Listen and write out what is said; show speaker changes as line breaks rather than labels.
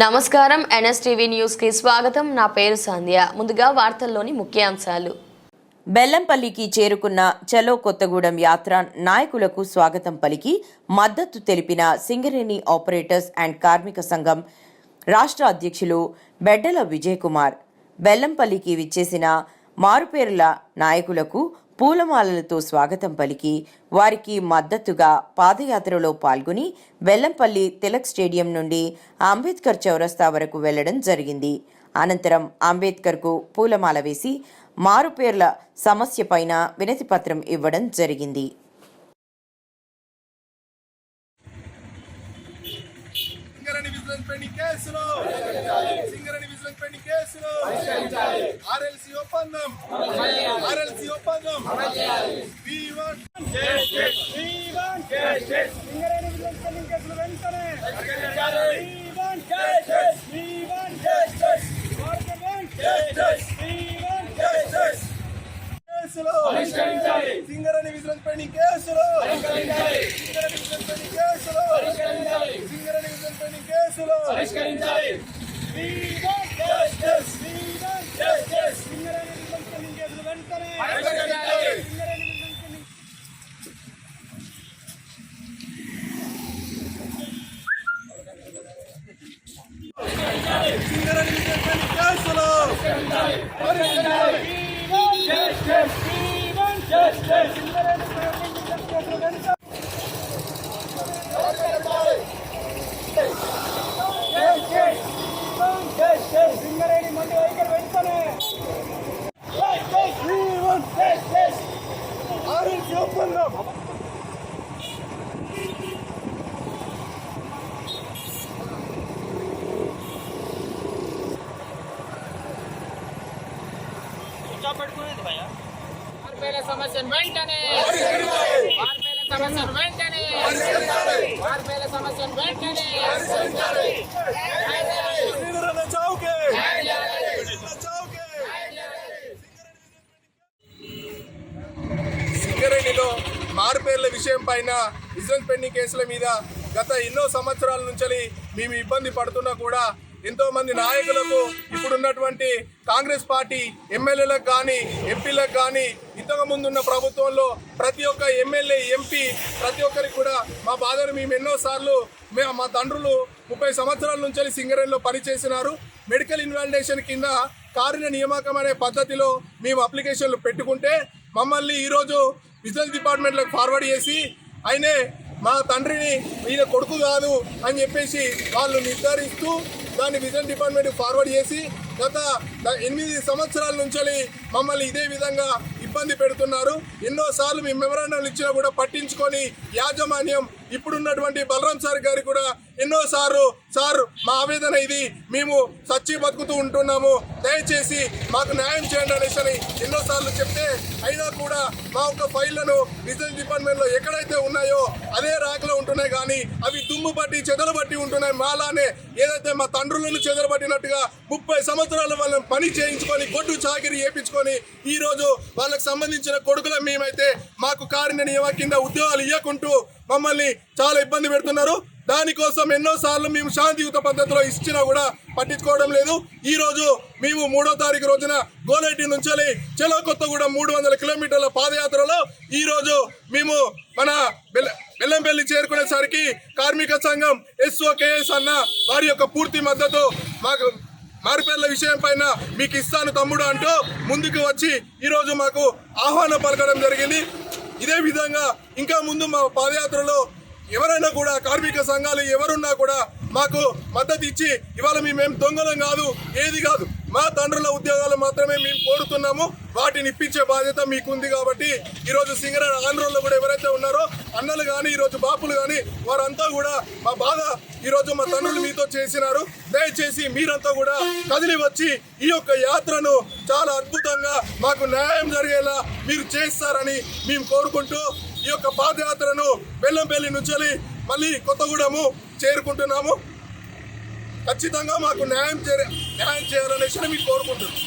నమస్కారం NSTV news కి స్వాగతం. నా పేరు సంధ్య. ముందుగా వార్తల్లోని ముఖ్యాంశాలు.
బెల్లంపల్లికి చేరుకున్న చలో కొత్తగూడెం యాత్ర నాయకులకు స్వాగతం పలికి మద్దతు తెలిపిన సింగరేణి ఆపరేటర్స్ అండ్ కార్మిక సంఘం రాష్ట్ర అధ్యక్షులు బెడ్డల విజయ్ కుమార్. బెల్లంపల్లికి విచ్చేసిన మారుపేరుల నాయకులకు పూలమాలలతో స్వాగతం పలికి వారికి మద్దతుగా పాదయాత్రలో పాల్గొని బెల్లంపల్లి తిలక్ స్టేడియం నుండి అంబేద్కర్ చౌరస్తా వరకు వెళ్లడం జరిగింది. అనంతరం అంబేద్కర్కు పూలమాల వేసి మారుపేర్ల సమస్యపైన వినతిపత్రం ఇవ్వడం జరిగింది.
సింగరేణి విజిలెన్స్ పెండింగ్ కేసులు పరిష్కరించాలి.
సమస్యను వెంటనే
సింగరేణిలో మారుపేర్ల విషయం పైన విజిలెన్స్ పెండింగ్ కేసుల మీద గత ఎన్నో సంవత్సరాల నుంచి మేము ఇబ్బంది పడుతున్నా కూడా ఎంతో మంది నాయకులకు ఇప్పుడున్నటువంటి కాంగ్రెస్ పార్టీ ఎమ్మెల్యేలకు కానీ ఎంపీలకు కానీ ఇంతకు ముందున్న ప్రభుత్వంలో ప్రతి ఒక్క ఎమ్మెల్యే ఎంపీ ప్రతి ఒక్కరికి కూడా మా బాధను మేము ఎన్నోసార్లు మా తండ్రులు 30 సంవత్సరాల నుంచి సింగరేణిలో పనిచేసినారు. మెడికల్ ఇన్వాలిడేషన్ కింద కారుణ్య నియామకం అనే పద్ధతిలో మేము అప్లికేషన్లు పెట్టుకుంటే మమ్మల్ని ఈరోజు విజిలెన్స్ డిపార్ట్మెంట్లకు ఫార్వర్డ్ చేసి ఆయనే మా తండ్రిని ఈయన కొడుకు కాదు అని చెప్పేసి వాళ్ళు నిర్ధారిస్తూ దాన్ని విజిలెన్స్ డిపార్ట్మెంట్ ఫార్వర్డ్ చేసి గత 8 సంవత్సరాల నుంచి మమ్మల్ని ఇదే విధంగా ఇబ్బంది పెడుతున్నారు. ఎన్నోసార్లు మేము మెమరాండంలు ఇచ్చినా కూడా పట్టించుకొని యాజమాన్యం ఇప్పుడున్నటువంటి బలరాం సార్ గారికి కూడా ఎన్నోసార్లు సార్ మా ఆవేదన ఇది, మేము సచ్చి బతుకుతూ ఉంటున్నాము, దయచేసి మాకు న్యాయం చేయండి అనేసి ఎన్నోసార్లు చెప్తే అయినా కూడా మా యొక్క ఫైళ్లను విజిలెన్స్ డిపార్ట్మెంట్లో ఎక్కడైతే ఉన్నాయో అదే ర్యాక్లో ఉంటున్నాయి కానీ అవి దుమ్ము పట్టి చెదలు పట్టి ఉంటున్నాయి. మాలానే ఏదైతే మా తండ్రులను చెదలు పట్టినట్టుగా 30 సంవత్సరాలు వాళ్ళని పని చేయించుకొని గొడ్డు చాకిరి చేయించుకొని ఈరోజు వాళ్ళకి సంబంధించిన కొడుకుల మేమైతే మాకు కారుణ్య నియమ కింద ఉద్యోగాలు ఇవ్వకుంటూ మమ్మల్ని చాలా ఇబ్బంది పెడుతున్నారు. దానికోసం ఎన్నోసార్లు మేము శాంతియుత పద్ధతిలో ఇచ్చినా కూడా పట్టించుకోవడం లేదు. ఈరోజు మేము 3వ తారీఖు రోజున గోలేటి నుంచి చలో కొత్తగూడెం 300 కిలోమీటర్ల పాదయాత్రలో ఈరోజు మేము మన బెల్లంపల్లి చేరుకునేసరికి కార్మిక సంఘం SOKS అన్న వారి యొక్క పూర్తి మద్దతు మాకు మారుపేర్ల విషయం పైన మీకు ఇస్తాను తమ్ముడు అంటూ ముందుకు వచ్చి ఈరోజు మాకు ఆహ్వానం పలకడం జరిగింది. ఇదే విధంగా ఇంకా ముందు మా పాదయాత్రలో ఎవరైనా కూడా కార్మిక సంఘాలు ఎవరున్నా కూడా మాకు మద్దతు ఇచ్చి ఇవాళ మేమేం దొంగలం కాదు, ఏది కాదు, మా తండ్రుల ఉద్యోగాలు మాత్రమే మేము కోరుతున్నాము, వాటిని ఇప్పించే బాధ్యత మీకుంది. కాబట్టి ఈరోజు సింగరేణి ఆంధ్రలో కూడా ఎవరైతే ఉన్నారో అన్నలు కానీ ఈరోజు బాపులు కానీ వారంతా కూడా మా బాధ ఈరోజు మా తండ్రులు మీతో చేసినారు. దయచేసి మీరంతా కూడా కదిలి వచ్చి ఈ యొక్క యాత్రను చాలా అద్భుతంగా మాకు న్యాయం జరిగేలా మీరు చేస్తారని మేము కోరుకుంటూ ఈ యొక్క పాదయాత్రను బెల్లంపల్లి నుంచి మళ్ళీ కొత్తగూడెము చేరుకుంటున్నాము. ఖచ్చితంగా మాకు న్యాయం చేయాలనేసి మేము కోరుకుంటున్నాం.